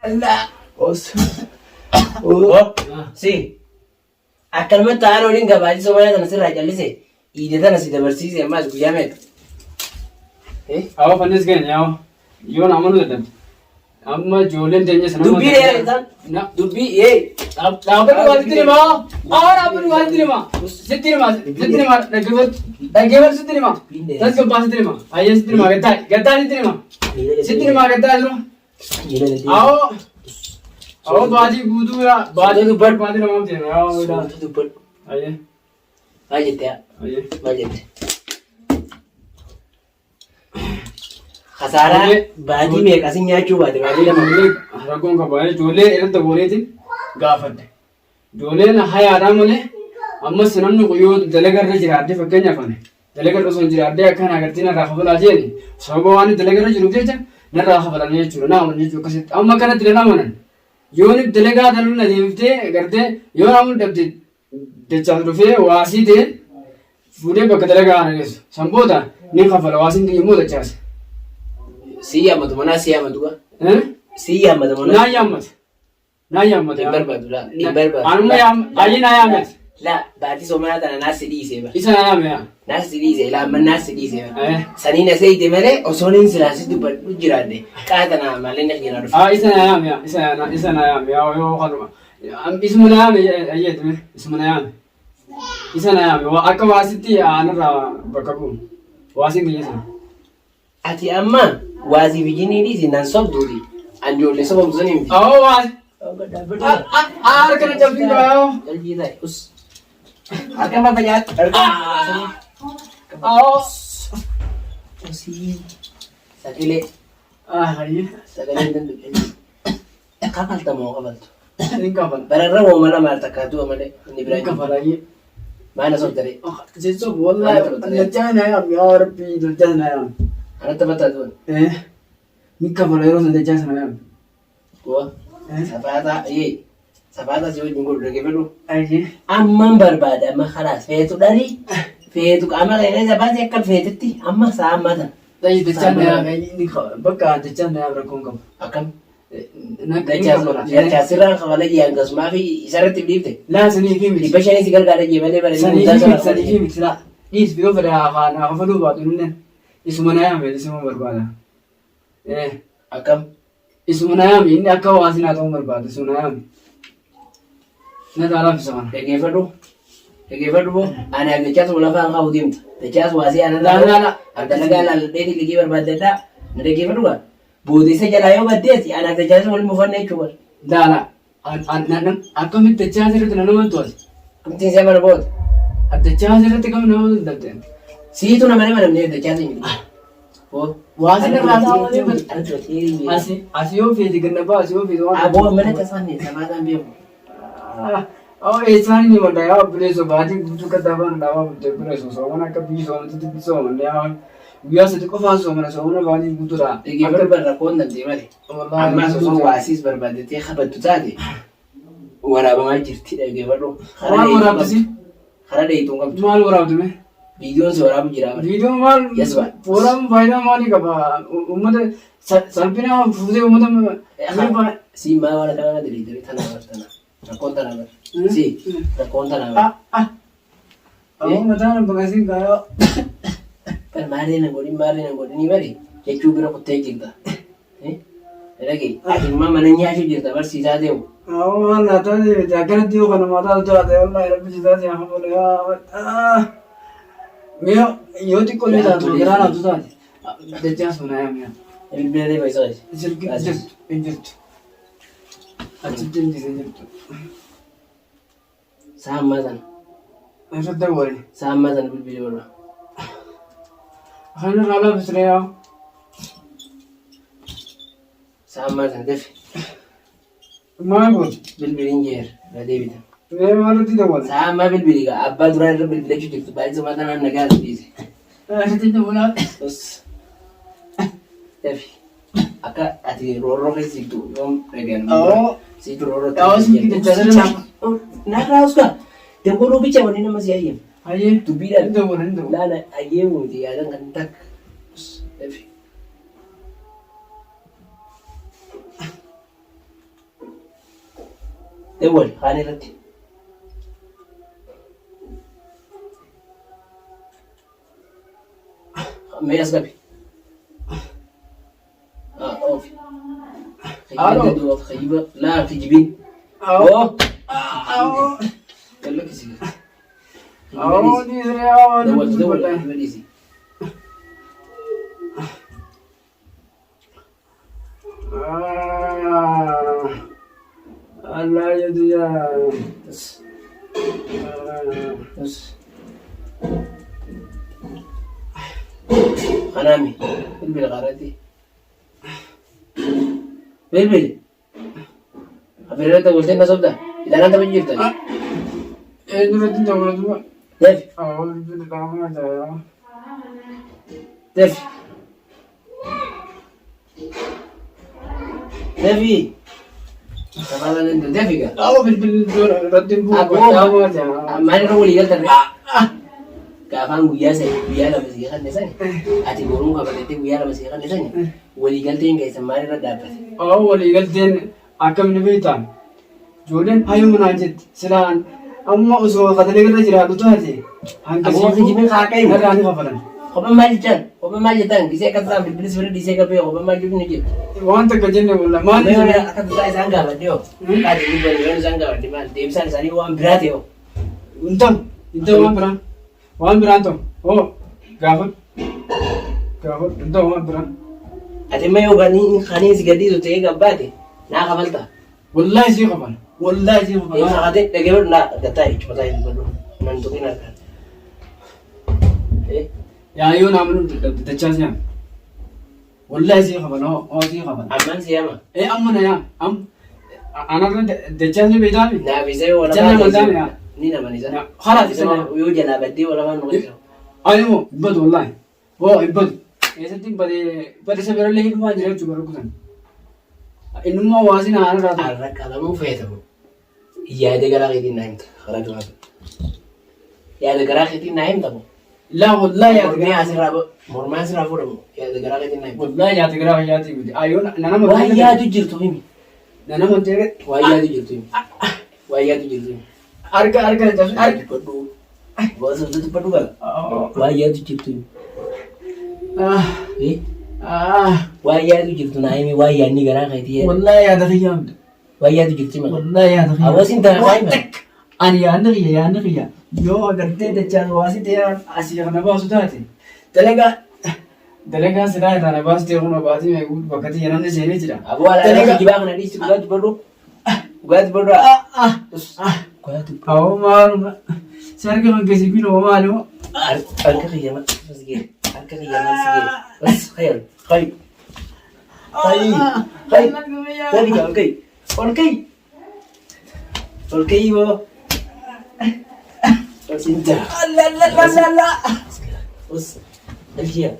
لا Si akkanumatti haala waliin gabaajisa wayyaa kana sirraa callise iide tana si dabarsiise ammaas guyyaa meeqa? Awa fannis keenya yaa'u yoon amanuu dadhabde amma ijoolleen teenya sana dubbii dheeraa isaan dubbii dhaabbatu waan sitti himaa dhaabbatu waan sitti himaa dhaggeeffatu sitti himaa tasgabbaa sitti himaa hayyee sitti himaa gattaa sitti himaa gattaa jiru Awo baadii guutuu yaa baadii dubbadhu baadii namaaf jenna yaa wayiidhaa dubbadhu hayyee maal jette yaa hayyee maal jette khasaaraa baadii meeqasin nyaachuu baate baadii lama rakkoon qaba ijoollee irratti dabooleetiin gaafadde ijoolleen hayaadhaa malee ammas namni yoo dalagarra jiraadde fakkeenyaaf ane dalagarra osoo hin jiraadde akkan agartii narraa kafalaa jeeni sababa waan dalagarra jiruuf jecha narraa kafalanii jechuudha naa amanan jechuudha akkasitti amma kanatti dhala amanan yoon dalagaa tanuu na deebiftee gartee yoo namun dhabde dachaa dhufee waasii ta'e fuudhee bakka dalagaa ana geessu sanboota ni kafala waasiin kiyya immoo dachaase. Sii yaammatu manaa sii yaammatu gaa? Sii yaammata manaa? Naa yaammata. Hin barbaadu laa. Hin barbaadu. Anuma baay'ee naa yaammata. Laa baatii soomanaa tana naasi dhiisee bara. Isa naa yaame yaa. Naasi dhiisee laamman naasi dhiisee bara. Sanii na seeyite malee osoo niin silaasi dubbadhu jiraadde qaatana malee na fiina dhufe. Isa naa yaame yaa. Isa naa yaame yaa yoo kanuma. Isuma naa yaame ayyeetime isuma naa yaame. Isa naa yaame akka waasitti aanarraa bakka bu'u. Waasiin kiyya sana. Ati amma waasii bijinii dhiisi nan sobduuti. An ijoollee sobamtu sanii miti. Awoo waasi. Harka na cabbiin gaayoo. Jalbii ta'e us. Harka ma fayyad. Awoo. Usii. Sagalee. Hayyee. Sagalee danda'e. Kafalta moo kafaltu? Ni kafala. Bararra moo mala maal takkaatu malee inni biraa Ni kafala hayyee. Maana sobdare. Jechuun wallahi lachaa na yaam yaa rabbi lachaa na yaam. Anatti battaatu. Ni kafala yeroo sana lachaa sana yaam. Kuwa. Safaata safaata si wajjin godhu dhaggeeffadhu. Hayyee. Amman barbaada amma khalaas feetu dharii feetu qaama qeerree safaati akka feetetti amma sa'a ammatan. Tayi dachaa na yaam ni bakka dachaa na yaam rakkoon qabu. Akkam. Dachaa sirraan kafala jiyaangasmaa fi isarratti dhiifte. Laa sanii fi miti. Dhibba shanii si gargaara jeebalee bara. Sanii fi miti laa. Dhiis yoo fedha afaan hafaluu baatu inni isuma na yaame isuma barbaada. Akkam. Isuma na yaame inni akka hawaasni haa ta'uu barbaada isuma na yaame. Na taalaaf isa kana. Dhaggeeffadhu. Dhaggeeffadhu moo ani aggachaas lafaan haa deemta. Dachaas waasii ana Laala. Adda nagaa laalladhee liqii barbaadadhaa. Na dhaggeeffadhu gaa. Boodessa jalaa yoo baddeeti ana aggachaas waliin mufanne jechuudha. Laala. Akkamitti dachaa asirratti nama to'ate. Kamtiin see mana booda. Dachaa asirratti kam nama to'ate. Siitu nama nama namni dachaa siin miti. Waasni irraa taa'uu asii yoo feeti gannabaa asii yoo feeti waan. Aboo mana tasaanne sabaataan beeku. Eessaan inni manda yaa bileesoo baatii guutuu kataafaan dhaabaa bultee bileesoo soomana akka biyyi soomatutti biyyi soomanne yaa guyyaa sadii qofaan soomana soomana baatii guutuudha. Dhaggeeffadhu barra koon dandee male. Ammaas osoo waasiis barbaaddatee qabattu taate waraabamaa jirti dhaggeeffadhu. Maal waraabdisi? Karaa dheeyituun qabdu. Maal waraabdime? Viidiyoon si waraabu jira. Viidiyoon maal? Waraabuun faayidaa maalii qaba? Uummata salphina fuutee uummata. Si maa waan kana diriirii tanaa bartana. Rakkoon tanaa bar. Si rakkoon tanaa bar. Awwa mataan bagasiin gaayoo. Kan maali na godhini bari jechuu bira kuttee jirta. Dhagee ilma mana nyaachuu jirta barsiisaa deemu. Awwa maal naa taate akkanatti yoo kana mataa taate wallahi rabbisiisaa si hafuudha yaa. Miyo yoo xiqqoo ni taatu garaa laatu taate. Dachaa sunaa yaa miya. Bilbilee fayyisaa. Sirgi hin jirtu. Achitti hin jirtu. Saammatan. Irratti wari. Saammatan bilbilee warra. Kan irraa laafisne yaa. Saammatan dafi. Maal gooti? Bilbiliin jeer na deebita. Mee maalirratti dawwala? Saamma bilbilii gaa abbaa duraa irra bilbilachuu jirtu baay'ee samaa tanaan nagaa dhiise. Asitti dawwala. Dafi. Akka ati roorroo keessa jirtu yoom dhagaan. Siitu roorroo ta'uu si dachaa sana. Narraa uska. Dawwaluu bicha waliin nama si ayyeem. Ayyee. Dubbiidhaan. Dawwala. Laala ayyeemuuti yaadan kan takka. Dafi. دول خاني رتي ما يسقبي اوف خيبة خيبة لا في جبين اوه قال لك يصير دي زريعة دول ماليزي الله يدي بس بس خنامي بلبل غارتي بلبل أبريرة قلتين نصب ده إذا أنت بجيب تاني ايه نرد انت ولد دافي بنت تعمل دافي دافي طبعا أنت دافي قال بالبل رد ما أنا أقول يقول ترى كافان guyyaa lama sii kan isani ati boruun qabatee guyyaa lama sii kan isani waliigalteen keessan maalirra dhaabbate waliigalteen akkamni beektaan ijoolleen hayyuu manaa jetti silaan amma osoo katalee irra jiraatu taate akkuma kijimin kaaqayu irraa ni kafalan kophan maal jettan gisee akka isaan bilbilis bira dhiisee qabee kophan maal jiru ni jedhu waan takka jenne walla maal akka tutaa isaan gaafadhe yoo ati dubban yoo isaan gaafadhe maal deebisaan isaanii waan biraa ta'e yoo intam waan biraan ta'u gaafadhu intam waan biraan ati ma yoo kanii si gadhiisu ta'ee gabbaate naa kafalta wallahi sii kafala wallahi sii kafala fakkaate dhageeffadhu naa gattaa jechuudha mataa hin dubbadhu nan tuqin harkaan yaayoo naamnu dachaa siyaa wallahi sii kafala sii kafala ammaan si yama amma na yaa anarra dachaa si beektaami naafisee wala jala mandaami yaa ni namani sana خلاص yoo jalaa baddee wala waan nuqe ayo ibadu wallahi ibadu eessatti bade sabirallee hidhumaa jira jechuudha barkutan innummaa waasina haala raata har'a qalamuu feetamu yaada garaa keetiin naa himta karaa duraatu yaada garaa keetiin naa himtamu laa wallahi mormaa asirraa fuudhamu yaada garaa keetiin naa himta wallahi yaada garaa fayyaati guuti ayo nanama waan yaadu jirtu himi nanama teege waan yaadu jirtu himi waan yaadu jirtu himi arga dubbadhu gosa dubbadhu gala waan yaadu jirtu himi waan yaadu jirtu naa himi waan yaadni garaa keetii wallahi yaada fayyaamda waan yaadu jirtu himi wallahi yaada fayyaamda hawaasin taa'aa hima ani yaadni kiyya yoo agartee dachaan waasi ta'ee asii kana baasu taate dalagaa sidaa irraa na baasu ta'ee kuna baatee meequu bakka ta'e namni seenee jira aboo alaanaa jibaa kana dhiisti dhugaa dubbadhu Awo maaluma si harka maggeessi fi nama maaluma harka kiyyaman sigee bas khayal khay dalika olkay wo sinta bas dalkiya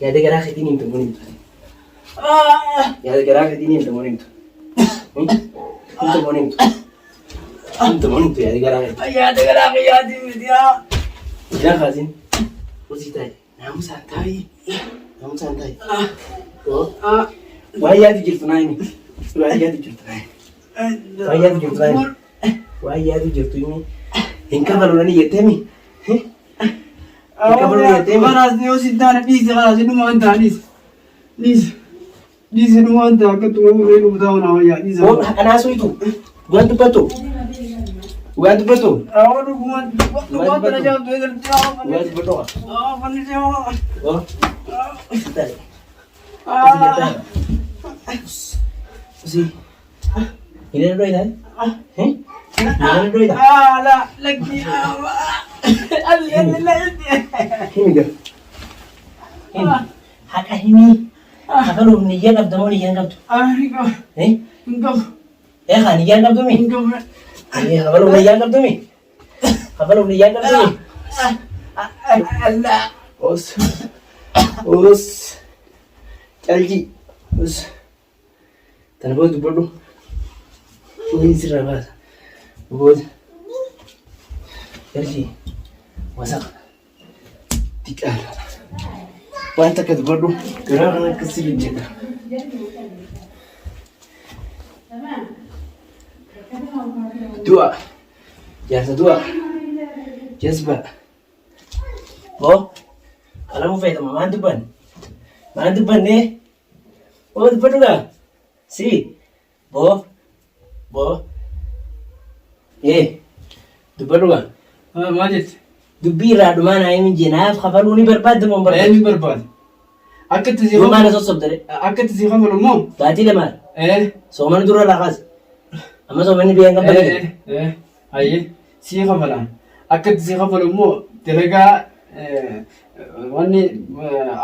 yaada garaa keetiin himtu munimtu yaada garaa keetiin himtu munimtu Untuk monito ya digarang. ya di media Jangan kasin. Kursi tay. Namu santai. Oh. Waya di jirtu nai ni. Waya di jirtu nai. Hingga kalau ni yetemi. Kanas ni osidana please kanas ni manta please ni manta ka tu mo bataw na ya ni Oh, anaso itu. Buat betul. Buat betul. Awak buat na jauh tu ikan jauh. Buat betul. Pani jauh. Oh. Sebentar. Si. Ini ada doi dah. Ini ada doi dah. La lagi apa? Ini dah. Ini. Hak ini. Kalau ni yang kau tahu ni yang kau tu. Engkau. Kan yang kau tu ni. Kalau ni yang kau tu ni. Allah. Us. Calji. Us. Tanpa tu perlu. Ini sirabas. Buat. Calji. Masak. Tiga. Wanta ka perlu. Kerana kesini je. Dua. Jaarsa dua. Jazba. Bo. Kalau mau faedah mana dubban? Mana dubban nih? Oh dubban juga. Si. Bo. Bo. Dubban juga. Maajid. Dubbi irraa dhumaan ayimin jeenaaf kafaluu ni barbaadda moo hin barbaaddu? Ni barbaada. Akkatti si Yoo maana sossobdare. akkatti si kafalu immoo. Baatii lamaan. Eh. Soomana dura laaqas. Amma soomanni biyya hin qabbanne. Hayyee si kafalaan. Akkatti si kafalu immoo dalagaa wanni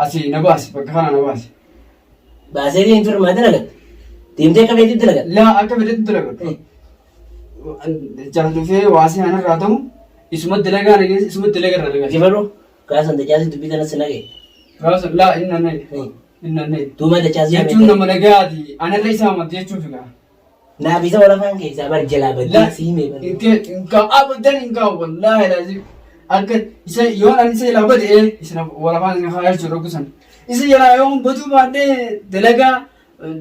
asii na baasi bakka kana na baasi. Baasee deemtu hirmaate dalagat. Deemtee akka feetetti dalagat. Laa akka fedhetti dalagadhu. Jaallatufee waasii anarraa ta'u isuma dalagaa nageessa isuma dalagaa irraa nageessa. Kifaluu kaasan dachaasii dubbii kanas nagee. Gaasa laa inni annee inni annee. Tuuma dachaasii Jechuun nama nagaati anarra isaa amatti jechuuf egaa. Naafisa walafaan keessaa bar jalaa baddee siimee bara. Inka abadan inka wallahi lazim. Akka isa yoon ani isa ilaa bade isa walafaan isa haa jechuudha kusan. Isa ilaa yoon badu baadhee dalagaa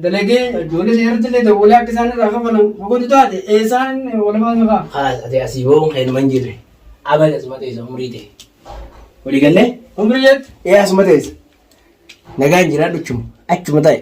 dalagee ijoollee seertilee dabalee akka isaan irraa kafalan hoggatu taate isaan walafaan isa haa. Haas ati asii boo kan hin jirre. Abada asuma teessa umurii ta'e. Walii gallee? Umrii jettu? Asuma teessa. Nagaan jiraadhu achuma ta'e.